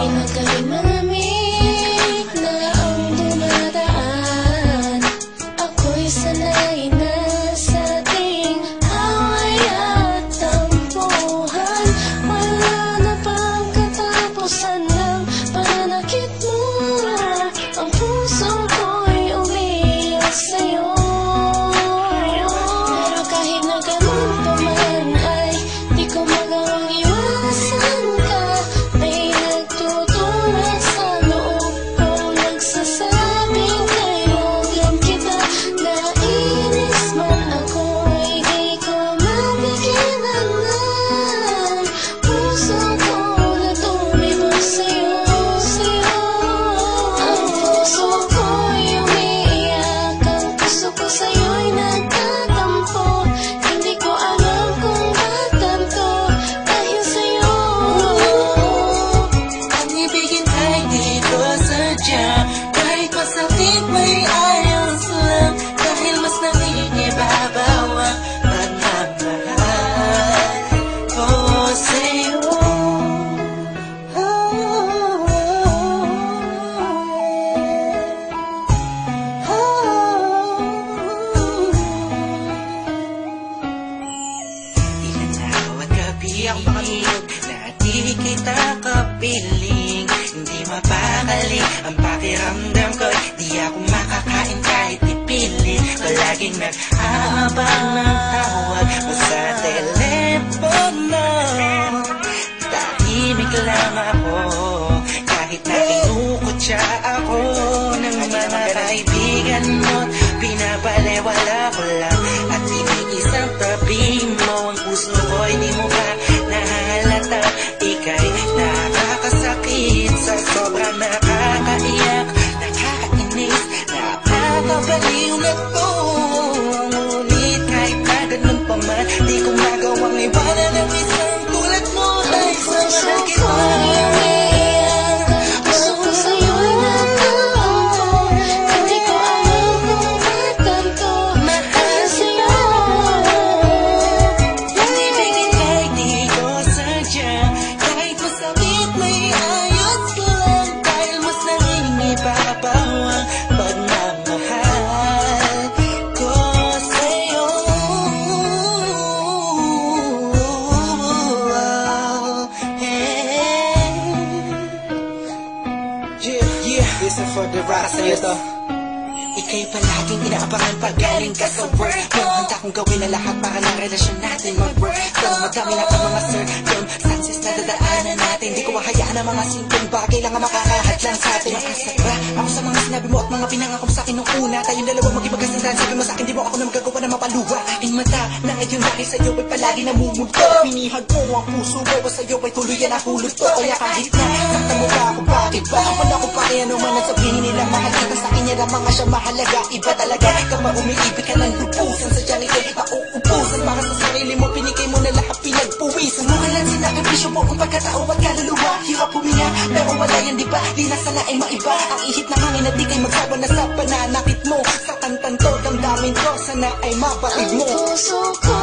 Inagaling malamig na ang dumadaan. Ako'y sanay na sa ating away at tampuhan. Wala na bang katapusan ng pananakit mo? Ang puso ko'y umiiyak sa'yo. Pero kahit na ganun pa man ay di ko magawang iwasan ka. May nagtutulak sa loob ko, nagsasabing kailangan kita. Nainis man ako ay di ko mapigilan ng puso ko na tumibok sa'yo. Ang puso ko'y umiiyak, ang puso ko sa'yo'y nagtatampo. Hindi ko alam kung ba't ganito dahil sa'yo. Ang ibigin ay di ko sadya, kahit masakit may ayos lang, dahil mas nangingibabaw ang pagmamahal ko sa'yo. Ilang araw at gabi ang pangilog na di kita kapiling. Hindi mapakali ang pakiramdam ko, di ako makakain kahit ipilit. Palaging nag-aabang ng tawag mo sa telepono. Tahimik lang ako kahit na kinukutya ako ng mga kaibigan mo. Pinabalewala ko lang at iniisang tabi mo. Ang puso ko'y di mo ba nahalata? Ika'y nakakasakit sa sobrang nakakaiyak, nakakainis, nakakabaliw na to. Ngunit kahit na ganun pa man, di ko magawang iwanan ang isang tulad mo. Dahil sa mahal kita. Puso ko sa'yo'y nagtatampo. Hindi ko alam kung ba't ganito dahil sa'yo. Ang ibigin ay di ko sadya, kahit masakit may ayos lang, dahil mas nangingibabaw ang pagmamahal ko sa'yo. Yeah, listen for the ride sa'yo to. Ika'y palaging inaabangan pag galing ka sa work mo. Handa kong gawin ang lahat para ng relasyon natin mag-work. Pero madami lang ang mga circumstances na dadaanan natin. Di ko mahayaan ang mga simpleng bagay lang ang makakahadlang sa atin. Makasabra ako sa mga sinabi mo at mga pinangako mo sa akin nung una. Tayong dalawa maging sabi mo sa akin, di mo ako na magagawa na mapaluwa. Aking mata na ngayon dahil sa'yo ay palagi namumulto. Pinihag ko ang puso mo, sa'yo ay tuluyan na hulot ko. Kaya kahit na sakta mo ba ako, bakit ba? Wala ko pa kaya naman ang sabihin nila. Mahal kita sa akin, yan ang mga siya mahalaga. Iba talaga kapag umiibig ka ng lupusan. Sadyang ika'y nauubusan para sa sarili mo. Pinigay mo na lahat, pinagpuwisan mo. Kailan sinakripisyo mo ang pagkatao at kaluluwa. Hirap huminga, pero wala yan diba? Di na sana ay maiba ang ihip ng hangin at di kay magsawa na sa pananakit mo. Sa tantanto, damdamin ko, sana ay mapatid mo. Ang puso ko